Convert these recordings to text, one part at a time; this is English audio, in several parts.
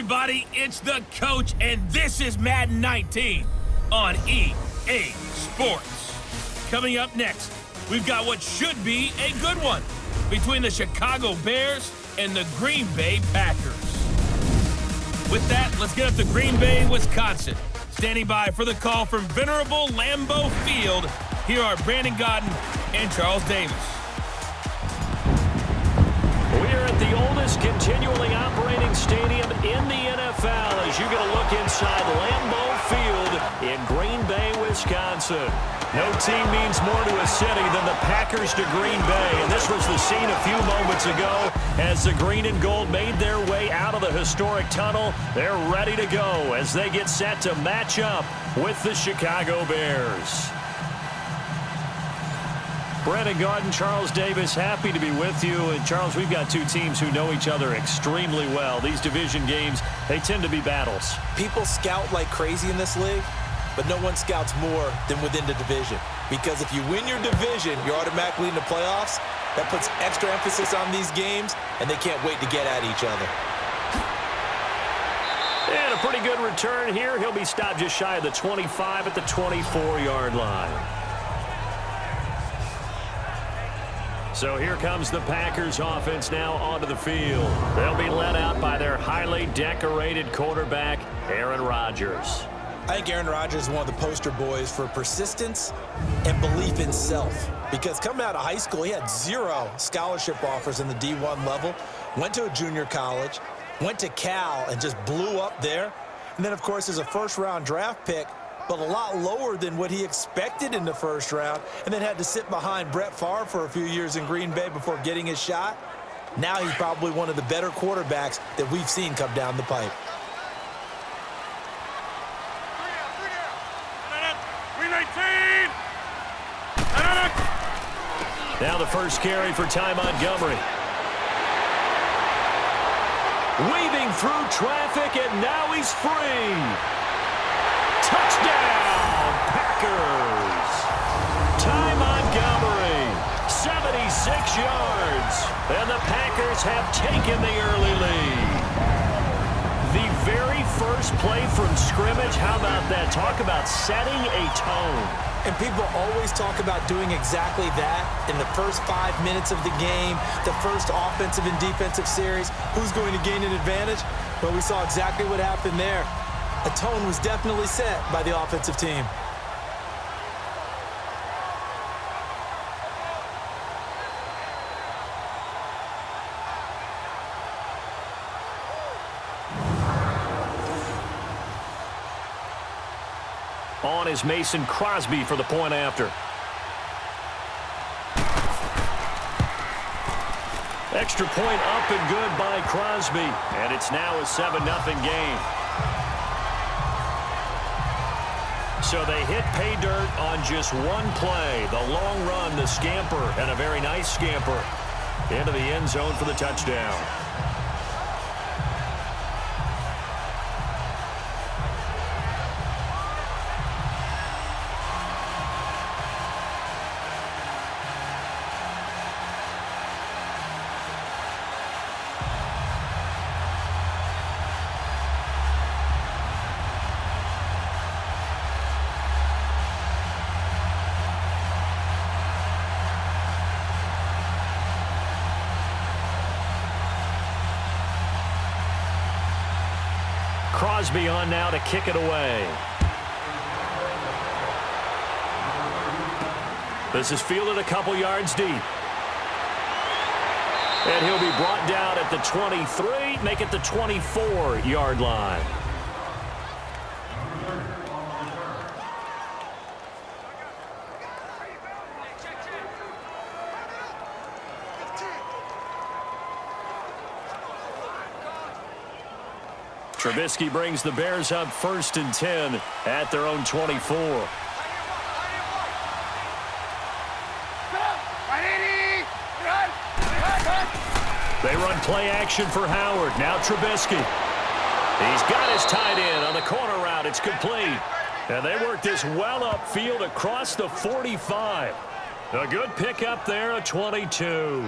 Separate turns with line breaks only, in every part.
everybody, it's the coach, and this is Madden 19 on EA Sports. Coming up next, we've got what should be a good one between the Chicago Bears and the Green Bay Packers. With that, let's get up to Green Bay, Wisconsin. Standing by for the call from venerable Lambeau Field, here are Brandon Gaudin and Charles Davis.
We're at the oldest continually operating stadium in the NFL as you get a look inside Lambeau Field in Green Bay, Wisconsin. No team means more to a city than the Packers to Green Bay, and this was the scene a few moments ago as the green and gold made their way out of the historic tunnel. They're ready to go as they get set to match up with the Chicago Bears. Brandon Gaudin, Charles Davis, happy to be with you. And Charles, we've got two teams who know each other extremely well. These division games, they tend to be battles.
People scout like crazy in this league, but no one scouts more than within the division. Because if you win your division, you're automatically in the playoffs. That puts extra emphasis on these games, and they can't wait to get at each other.
And a pretty good return here. He'll be stopped just shy of the 25 at the 24-yard line. So here comes the Packers offense now onto the field. They'll be led out by their highly decorated quarterback, Aaron Rodgers.
I think Aaron Rodgers is one of the poster boys for persistence and belief in self. Because coming out of high school, he had 0 scholarship offers in the D1 level, went to a junior college, went to Cal and just blew up there. And then, of course, as a first-round draft pick, but a lot lower than what he expected in the first round, and then had to sit behind Brett Favre for a few years in Green Bay before getting his shot. Now he's probably one of the better quarterbacks that we've seen come down the pipe.
Now the first carry for Ty Montgomery. Weaving through traffic, and now he's free. Touchdown, Packers. Ty Montgomery, 76 yards. And the Packers have taken the early lead. The very first play from scrimmage, how about that? Talk about setting a tone.
And people always talk about doing exactly that in the first 5 minutes of the game, the first offensive and defensive series. Who's going to gain an advantage? Well, we saw exactly what happened there. A tone was definitely set by the offensive team.
On is Mason Crosby for the point after. Extra point up and good by Crosby. And it's now a 7-0 game. So they hit pay dirt on just one play. The long run, the scamper, and a very nice scamper into the end zone for the touchdown. Crosby on now to kick it away. This is fielded a couple yards deep. And he'll be brought down at the 23, make it the 24-yard line. Trubisky brings the Bears up 1st and 10 at their own 24. They run play action for Howard. Now Trubisky. He's got his tight end on the corner route. It's complete. And they work this well upfield across the 45. A good pickup there, a 22.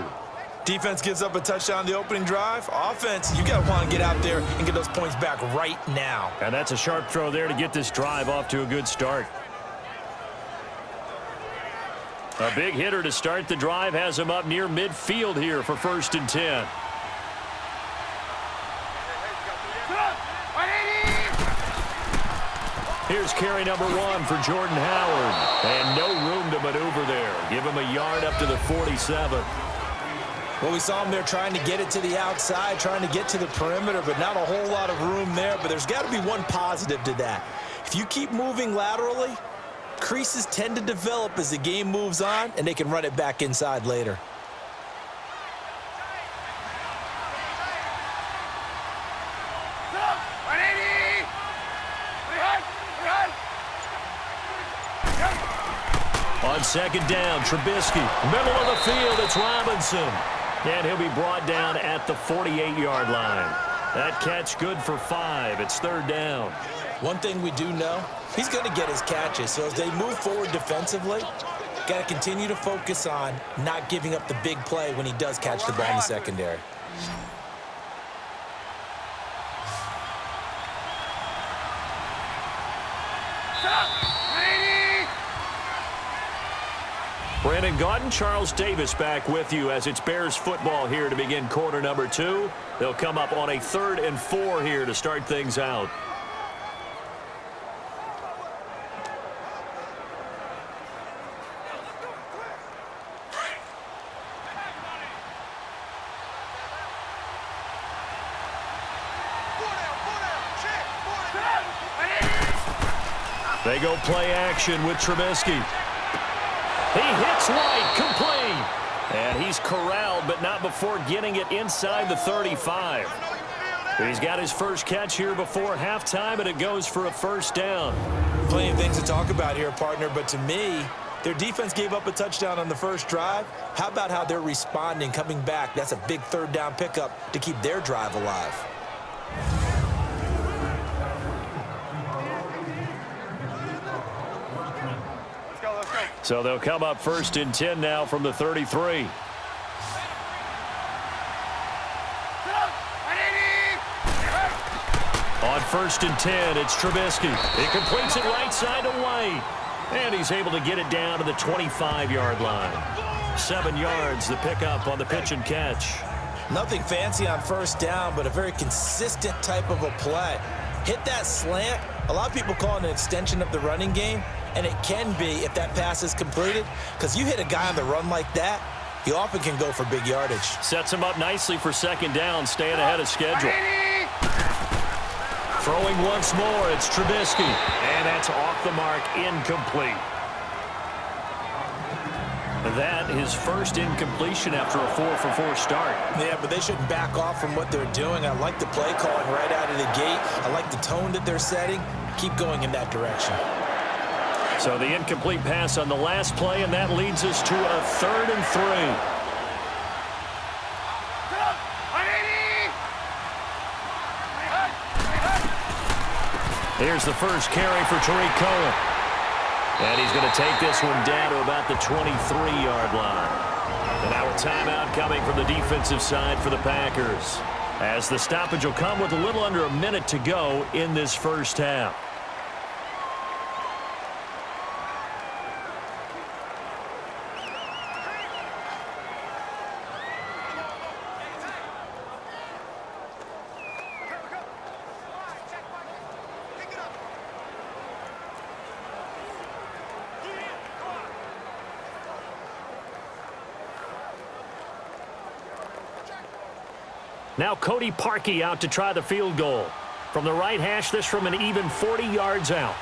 Defense gives up a touchdown on the opening drive. Offense, you got to want to get out there and get those points back right now.
And that's a sharp throw there to get this drive off to a good start. A big hitter to start the drive has him up near midfield here for 1st and 10. Here's carry number 1 for Jordan Howard. And no room to maneuver there. Give him a yard up to the 47.
Well, we saw him there trying to get it to the outside, trying to get to the perimeter, but not a whole lot of room there. But there's got to be one positive to that. If you keep moving laterally, creases tend to develop as the game moves on, and they can run it back inside later.
On 2nd down, Trubisky. Middle of the field, it's Robinson. And he'll be brought down at the 48-yard line. That catch good for 5. It's 3rd down.
One thing we do know, he's going to get his catches. So as they move forward defensively, got to continue to focus on not giving up the big play when he does catch the ball in the secondary.
Brandon Gaudin, Charles Davis back with you as it's Bears football here to begin quarter number 2. They'll come up on a 3rd and 4 here to start things out. They go play action with Trubisky. He hits White, complete. And he's corralled, but not before getting it inside the 35. He's got his first catch here before halftime, and it goes for a 1st down.
Plenty of things to talk about here, partner, but to me, their defense gave up a touchdown on the first drive. How about how they're responding, coming back? That's a big 3rd down pickup to keep their drive alive.
So they'll come up 1st and 10 now from the 33. On 1st and 10, it's Trubisky. He completes it right side to White. And he's able to get it down to the 25-yard line. 7 yards, the pickup on the pitch and catch.
Nothing fancy on 1st down, but a very consistent type of a play. Hit that slant. A lot of people call it an extension of the running game. And it can be if that pass is completed, because you hit a guy on the run like that, he often can go for big yardage.
Sets him up nicely for 2nd down, staying ahead of schedule. Throwing once more, it's Trubisky. And that's off the mark, incomplete. That his first incompletion after a 4-for-4 start.
Yeah, but they shouldn't back off from what they're doing. I like the play calling right out of the gate. I like the tone that they're setting. Keep going in that direction.
So the incomplete pass on the last play, and that leads us to a 3rd and 3. Here's the first carry for Tariq Cohen. And he's going to take this one down to about the 23-yard line. And now a timeout coming from the defensive side for the Packers, as the stoppage will come with a little under a minute to go in this first half. Now Cody Parkey out to try the field goal. From the right hash, this from an even 40 yards out.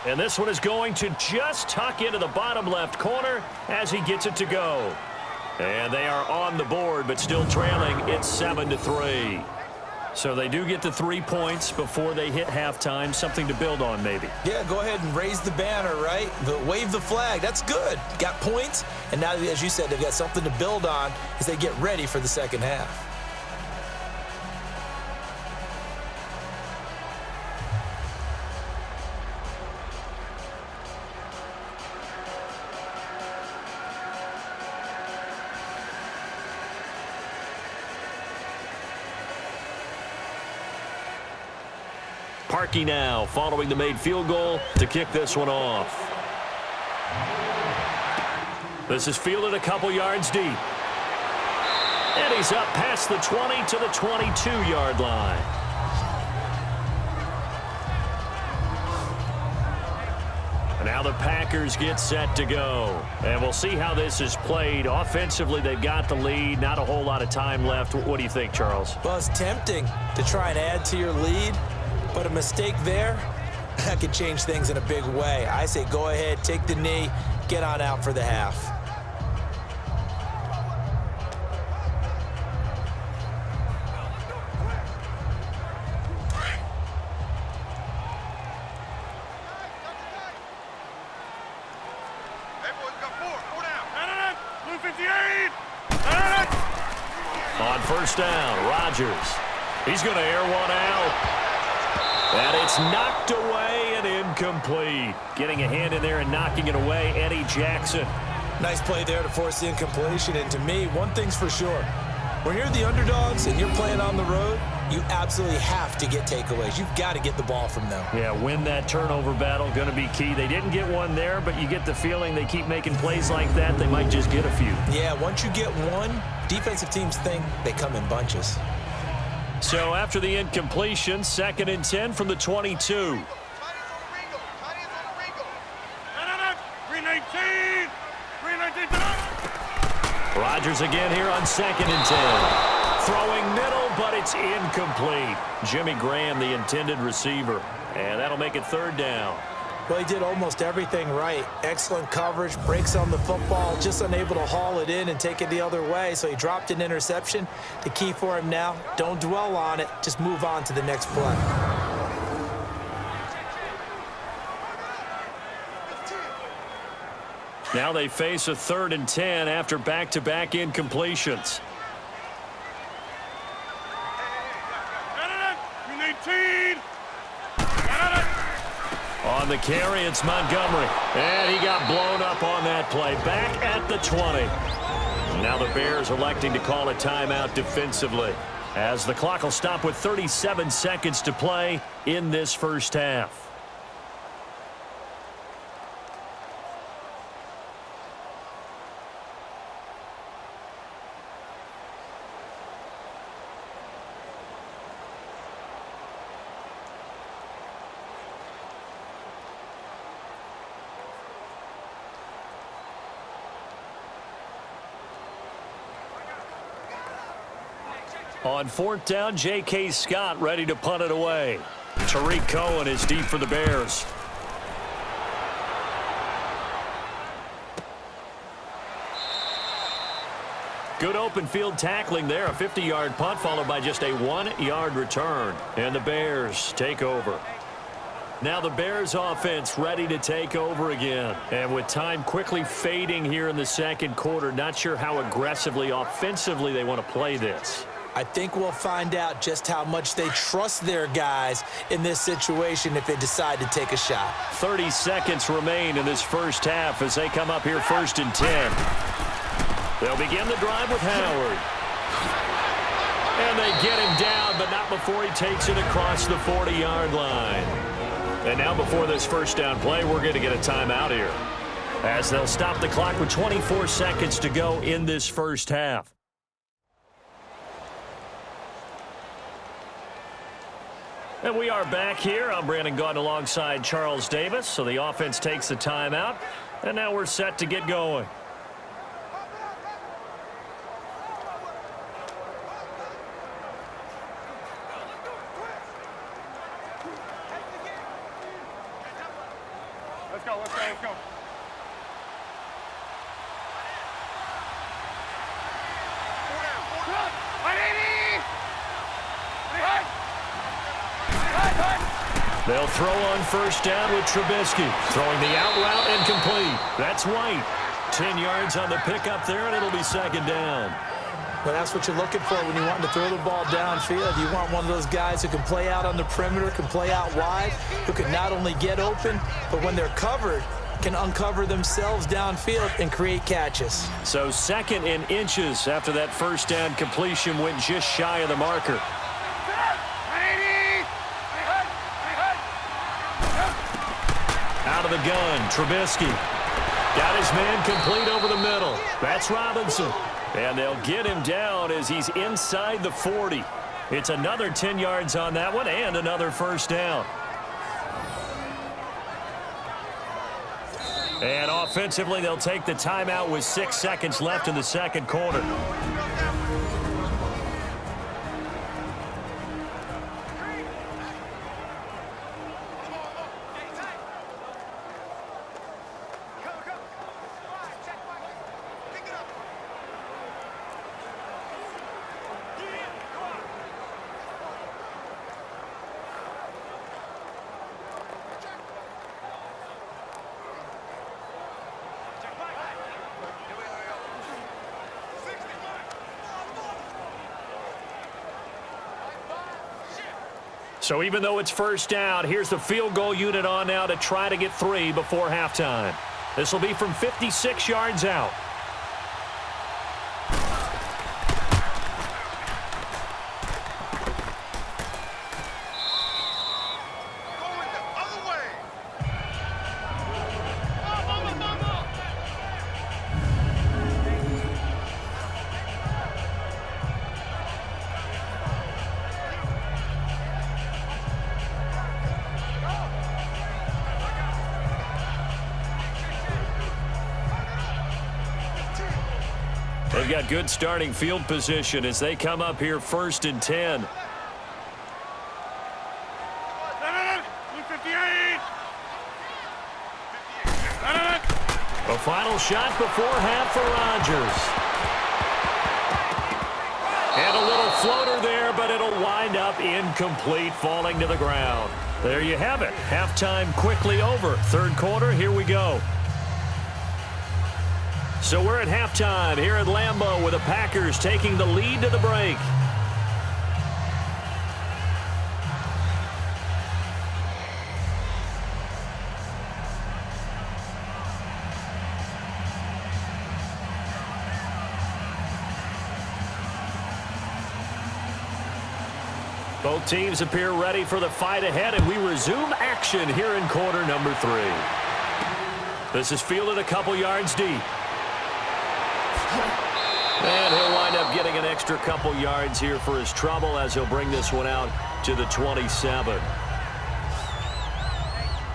And this one is going to just tuck into the bottom left corner as he gets it to go. And they are on the board, but still trailing. It's 7-3. So they do get the 3 points before they hit halftime. Something to build on, maybe.
Yeah, go ahead and raise the banner, right? Wave the flag. That's good. Got points, and now, as you said, they've got something to build on as they get ready for the second half.
Parkey now following the made field goal to kick this one off. This is fielded a couple yards deep. And he's up past the 20 to the 22-yard line. And now the Packers get set to go. And we'll see how this is played. Offensively, they've got the lead. Not a whole lot of time left. What do you think, Charles?
Well, it's tempting to try and add to your lead, but a mistake there, that could change things in a big way. I say go ahead, take the knee, get on out for the half.
On first down, Rodgers. He's going to air one out. And it's knocked away and incomplete. Getting a hand in there and knocking it away, Eddie Jackson.
Nice play there to force the incompletion. And to me, one thing's for sure. When you're the underdogs and you're playing on the road, you absolutely have to get takeaways. You've got to get the ball from them.
Yeah, win that turnover battle, going to be key. They didn't get one there, but you get the feeling they keep making plays like that, they might just get a few.
Yeah, once you get one, defensive teams think they come in bunches.
So after the incompletion, 2nd and 10 from the 22. Rodgers again here on 2nd and 10. Throwing middle, but it's incomplete. Jimmy Graham, the intended receiver. And that'll make it 3rd down.
Well, he did almost everything right. Excellent coverage, breaks on the football, just unable to haul it in and take it the other way. So he dropped an interception. The key for him now, don't dwell on it. Just move on to the next play.
Now they face a 3rd and 10 after back-to-back incompletions. On the carry, it's Montgomery. And he got blown up on that play. Back at the 20. Now the Bears electing to call a timeout defensively, as the clock will stop with 37 seconds to play in this first half. On 4th down, J.K. Scott ready to punt it away. Tariq Cohen is deep for the Bears. Good open field tackling there. A 50-yard punt followed by just a 1-yard return. And the Bears take over. Now the Bears offense ready to take over again. And with time quickly fading here in the 2nd quarter, not sure how aggressively, offensively they want to play this.
I think we'll find out just how much they trust their guys in this situation if they decide to take a shot.
30 seconds remain in this first half as they come up here 1st and 10. They'll begin the drive with Howard. And they get him down, but not before he takes it across the 40-yard line. And now before this first down play, we're going to get a timeout here, as they'll stop the clock with 24 seconds to go in this first half. And we are back here. I'm Brandon Gaudin alongside Charles Davis. So the offense takes the timeout, and now we're set to get going.
Let's go, let's go, let's go.
They'll throw on first down with Trubisky. Throwing the out route and complete. That's White. 10 yards on the pickup there, and it'll be 2nd down.
Well, that's what you're looking for when you want to throw the ball downfield. You want one of those guys who can play out on the perimeter, can play out wide, who can not only get open, but when they're covered, can uncover themselves downfield and create catches.
So 2nd in inches after that first down completion went just shy of the marker. out of the gun. Trubisky got his man complete over the middle. That's Robinson. And they'll get him down as he's inside the 40. It's another 10 yards on that one and another first down. And offensively, they'll take the timeout with 6 seconds left in the second quarter. So even though it's first down, here's the field goal unit on now to try to get 3 before halftime. This will be from 56 yards out. They've got good starting field position as they come up here 1st and 10. A final shot before half for Rodgers. And a little floater there, but it'll wind up incomplete, falling to the ground. There you have it. Halftime quickly over. Third quarter, here we go. So we're at halftime here at Lambeau with the Packers taking the lead to the break. Both teams appear ready for the fight ahead, and we resume action here in quarter number 3. This is fielded a couple yards deep. And he'll wind up getting an extra couple yards here for his trouble as he'll bring this one out to the 27.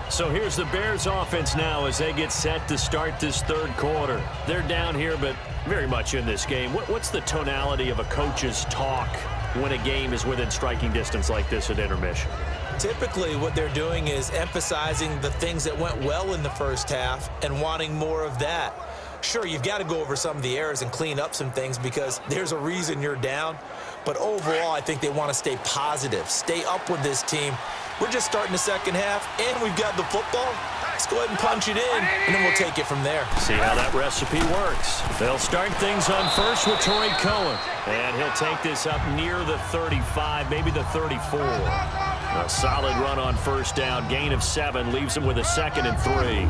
So here's the Bears offense now as they get set to start this third quarter. They're down here, but very much in this game. What's the tonality of a coach's talk when a game is within striking distance like this at intermission?
Typically, what they're doing is emphasizing the things that went well in the first half and wanting more of that. Sure, you've got to go over some of the errors and clean up some things because there's a reason you're down. But overall, I think they want to stay positive, stay up with this team. We're just starting the second half, and we've got the football. Let's go ahead and punch it in, and then we'll take it from there.
See how that recipe works. They'll start things on first with Torrey Cohen. And he'll take this up near the 35, maybe the 34. A solid run on first down. Gain of 7 leaves him with a 2nd and 3.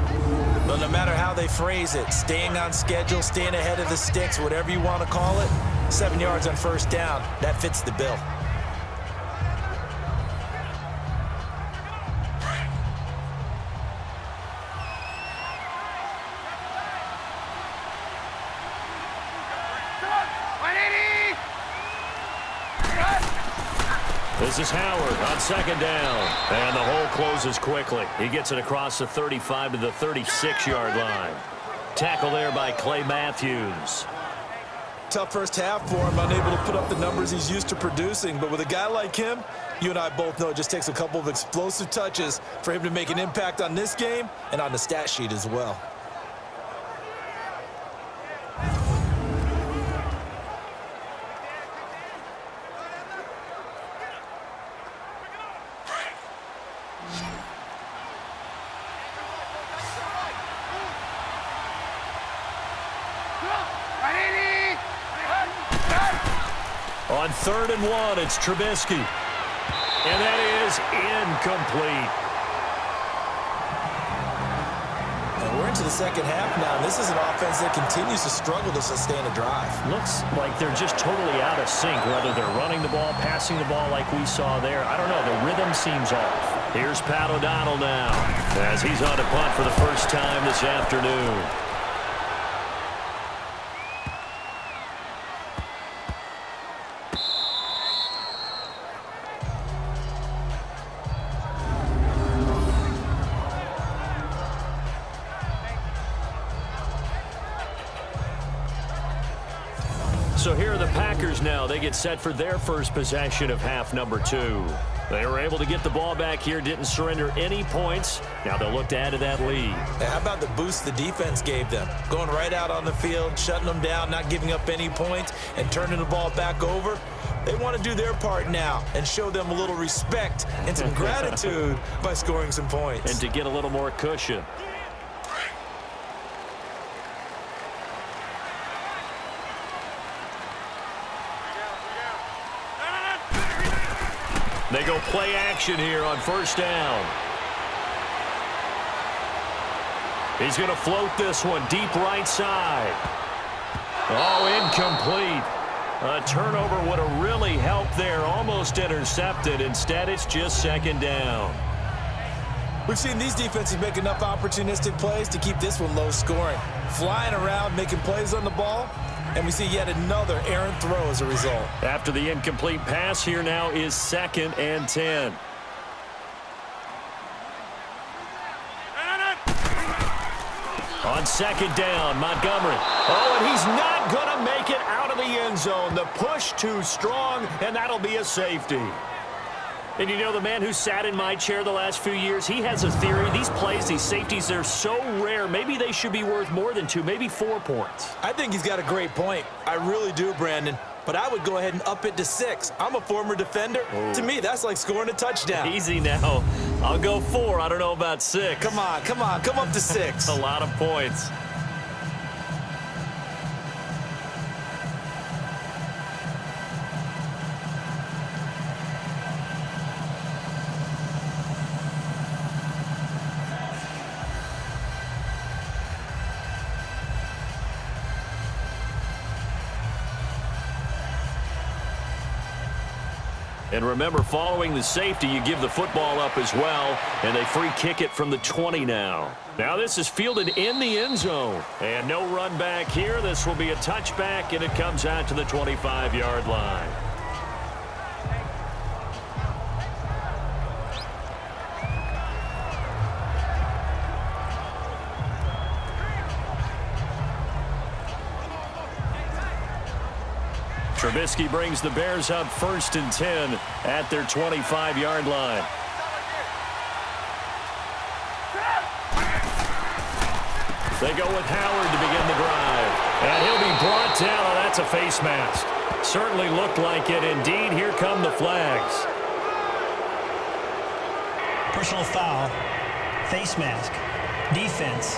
But no matter how they phrase it, staying on schedule, staying ahead of the sticks, whatever you want to call it, 7 yards on first down, that fits the bill.
This is Howard on 2nd down. And the hole closes quickly. He gets it across the 35 to the 36-yard line. Tackle there by Clay Matthews.
Tough first half for him, unable to put up the numbers he's used to producing. But with a guy like him, you and I both know it just takes a couple of explosive touches for him to make an impact on this game and on the stat sheet as well.
On 3rd and 1, it's Trubisky. And that is incomplete.
And we're into the second half now. This is an offense that continues to struggle to sustain a drive.
Looks like they're just totally out of sync, whether they're running the ball, passing the ball like we saw there. I don't know. The rhythm seems off. Here's Pat O'Donnell now as he's on to punt for the first time this afternoon. So here are the Packers now. They get set for their first possession of half number 2. They were able to get the ball back here, didn't surrender any points. Now they'll look to add to that lead.
How about the boost the defense gave them? Going right out on the field, shutting them down, not giving up any points, and turning the ball back over. They want to do their part now and show them a little respect and some gratitude by scoring some points.
And to get a little more cushion. They go play action here on first down. He's going to float this one deep right side. Oh, incomplete. A turnover would have really helped there. Almost intercepted. Instead, it's just second down.
We've seen these defenses make enough opportunistic plays to keep this one low scoring. Flying around, making plays on the ball. And we see yet another errant throw as a result.
After the incomplete pass, here now is 2nd and 10. On second down, Montgomery. Oh, and he's not going to make it out of the end zone. The push too strong, and that'll be a safety. And you know, the man who sat in my chair the last few years, he has a theory. These plays, these safeties, they're so rare. Maybe they should be worth more than 2, maybe 4 points.
I think he's got a great point. I really do, Brandon. But I would go ahead and up it to 6. I'm a former defender.
Ooh.
To me, that's like scoring a touchdown.
Easy now. I'll go 4. I don't know about 6.
Come on. Come up to 6.
A lot of points. And remember, following the safety, you give the football up as well, and they free kick it from the 20 now. Now this is fielded in the end zone. And no run back here. This will be a touchback, and it comes out to the 25-yard line. Trubisky brings the Bears up 1st and 10 at their 25-yard line. They go with Howard to begin the drive. And he'll be brought down. Oh, that's a face mask. Certainly looked like it. Indeed, here come the flags.
Personal foul, face mask, defense.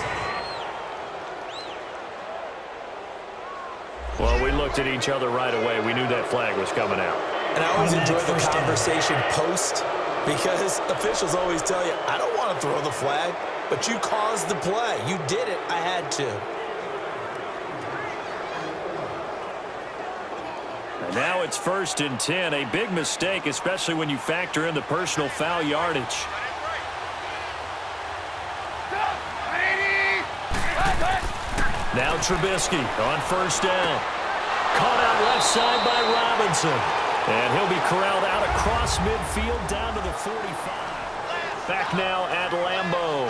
Well, we looked at each other right away. We knew that flag was coming out.
And I always enjoy the conversation post because officials always tell you, I don't want to throw the flag, but you caused the play. You did it. I had to.
And now it's 1st and 10. A big mistake, especially when you factor in the personal foul yardage. Now Trubisky on first down. Caught out left side by Robinson. And he'll be corralled out across midfield down to the 45. Back now at Lambeau.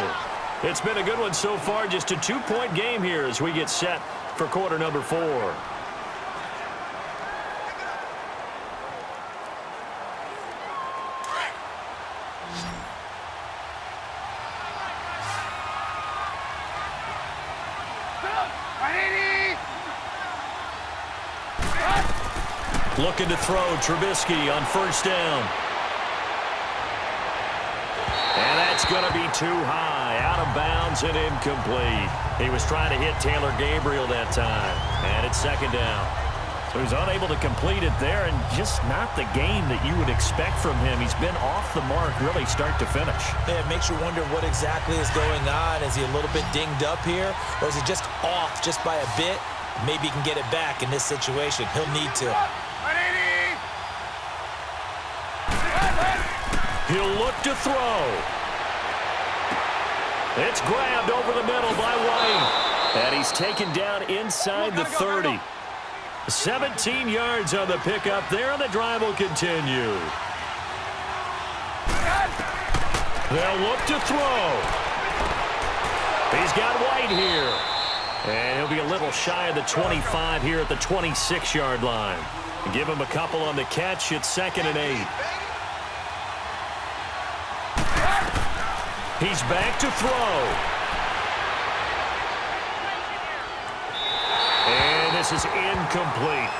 It's been a good one so far. Just a 2-point game here as we get set for quarter number 4. Looking to throw, Trubisky on first down. And that's going to be too high, out of bounds and incomplete. He was trying to hit Taylor Gabriel that time, and it's second down. So he's unable to complete it there, and just not the game that you would expect from him. He's been off the mark really start to finish.
Yeah, it makes you wonder what exactly is going on. Is he a little bit dinged up here, or is he just off just by a bit? Maybe he can get it back in this situation. He'll need to.
He'll look to throw. It's grabbed over the middle by White. And he's taken down inside the 30. 17 yards on the pickup there, and the drive will continue. They'll look to throw. He's got White here. And he'll be a little shy of the 25 here at the 26-yard line. Give him a couple on the catch. It's 2nd and 8. He's back to throw. And this is incomplete.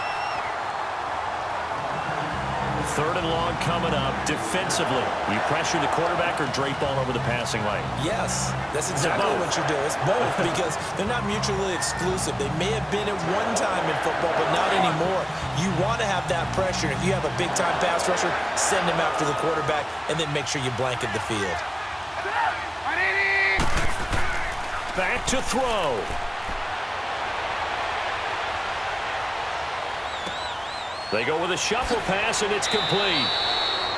3rd and long coming up. Defensively, you pressure the quarterback or drape all over the passing lane?
Yes, that's exactly what you do. It's both because they're not mutually exclusive. They may have been at one time in football, but not anymore. You want to have that pressure. If you have a big-time pass rusher, send him after the quarterback, and then make sure you blanket the field.
Back to throw. They go with a shuffle pass, and it's complete.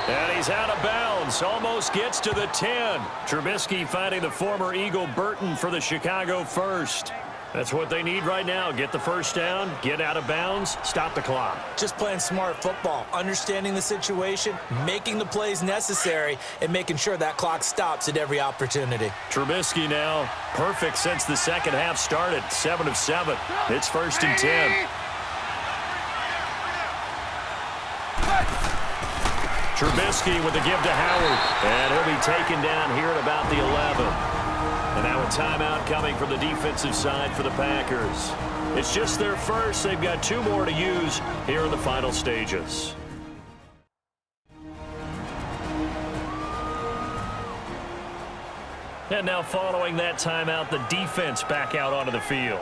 And he's out of bounds. Almost gets to the 10. Trubisky finding the former Eagle Burton for the Chicago first. That's what they need right now. Get the first down, get out of bounds, stop the clock.
Just playing smart football, understanding the situation, making the plays necessary, and making sure that clock stops at every opportunity.
Trubisky now perfect since the second half started. 7 of 7. It's 1st and 10. Trubisky with the give to Howard. And he'll be taken down here at about the 11. And now a timeout coming from the defensive side for the Packers. It's just their first. They've got 2 more to use here in the final stages. And now following that timeout, the defense back out onto the field.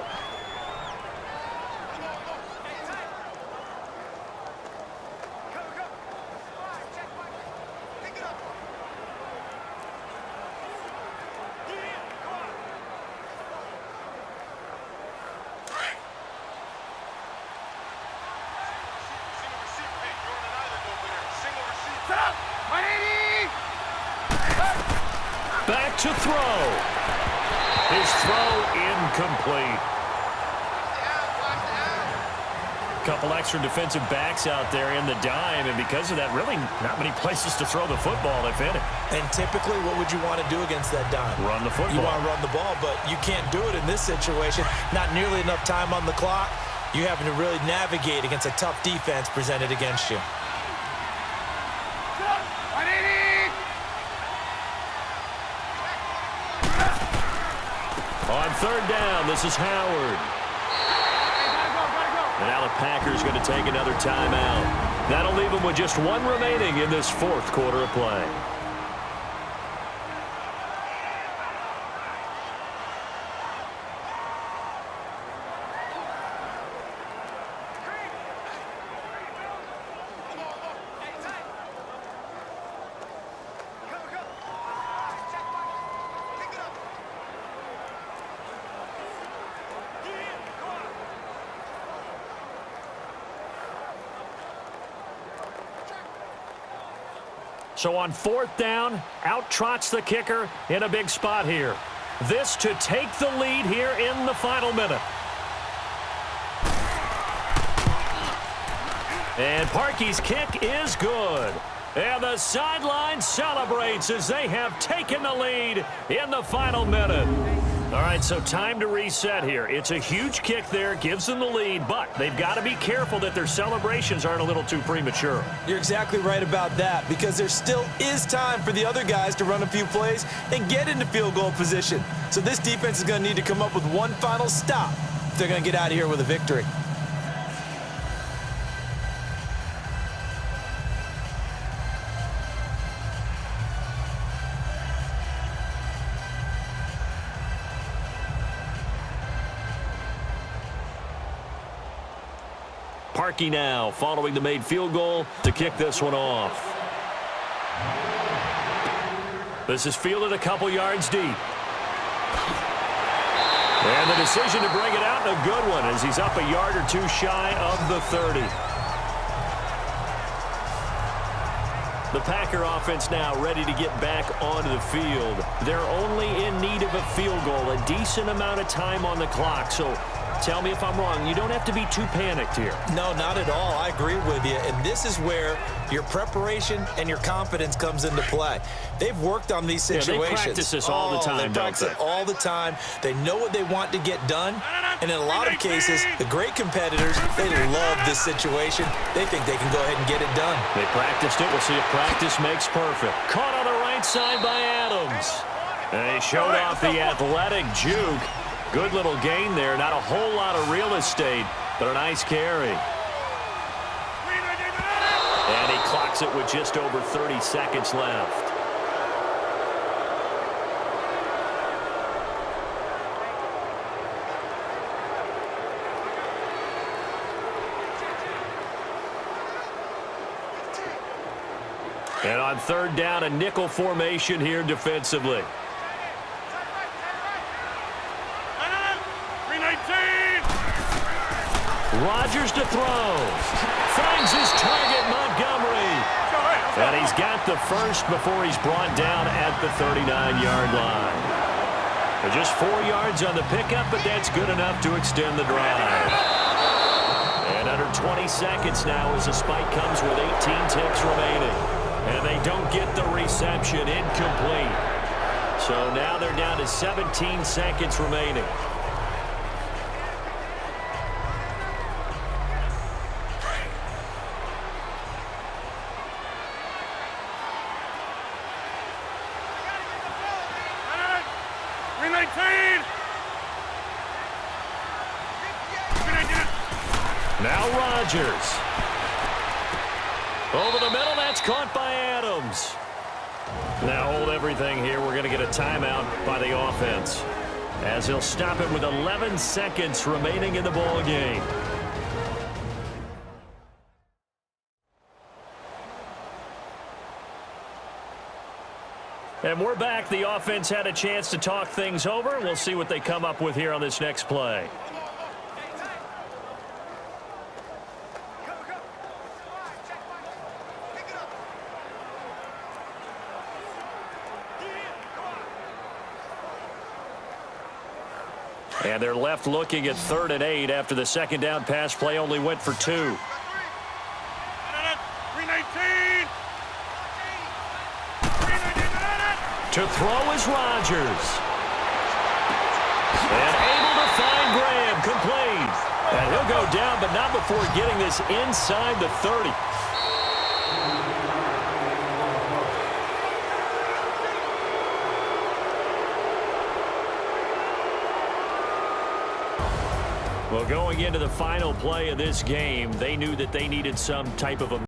Back to throw. His throw incomplete. Couple extra defensive backs out there in the dime, and because of that, really not many places to throw the football, if any.
And typically, what would you want to do against that dime?
Run the football.
You want to run the ball, but you can't do it in this situation. Not nearly enough time on the clock. You're having to really navigate against a tough defense presented against you.
On 3rd down, this is Howard. And now the Packers going to take another timeout. That'll leave them with just 1 remaining in this 4th quarter of play. So on 4th down, out trots the kicker in a big spot here. This to take the lead here in the final minute. And Parkey's kick is good. And the sideline celebrates as they have taken the lead in the final minute. All right, so time to reset here. It's a huge kick there, gives them the lead, but they've got to be careful that their celebrations aren't a little too premature.
You're exactly right about that, because there still is time for the other guys to run a few plays and get into field goal position. So this defense is going to need to come up with one final stop if they're going to get out of here with a victory.
Parkey now following the made field goal to kick this one off. This is fielded a couple yards deep. And the decision to bring it out, and a good one, as he's up a yard or 2 shy of the 30. The Packer offense now ready to get back onto the field. They're only in need of a field goal, a decent amount of time on the clock. So tell me if I'm wrong. You don't have to be too panicked here.
No, not at all. I agree with you. And this is where your preparation and your confidence comes into play. They've worked on these situations.
Yeah, they practice this all the time,
they practice it all the time. They know what they want to get done. And in a lot of cases, the great competitors, they love this situation. They think they can go ahead and get it done.
They practiced it. We'll see if practice makes perfect. Caught on the right side by Adams. And he showed off the athletic juke. Good little gain there. Not a whole lot of real estate, but a nice carry. And he clocks it with just over 30 seconds left. And on third down, a nickel formation here defensively. Rodgers to throw. Finds his target, Montgomery. And he's got the first before he's brought down at the 39-yard line. Just 4 yards on the pickup, but that's good enough to extend the drive. And under 20 seconds now as the spike comes with 18 ticks remaining. And they don't get the reception, incomplete. So now they're down to 17 seconds remaining. Now Rodgers. Over the middle, that's caught by Adams. Now hold everything here. We're going to get a timeout by the offense, as he'll stop it with 11 seconds remaining in the ball game. And we're back. The offense had a chance to talk things over. We'll see what they come up with here on this next play. And they're left looking at 3rd and 8 after the second down pass play only went for 2. To throw is Rodgers. And able to find Graham, complete. And he'll go down, but not before getting this inside the 30. Well, going into the final play of this game, they knew that they needed some type of a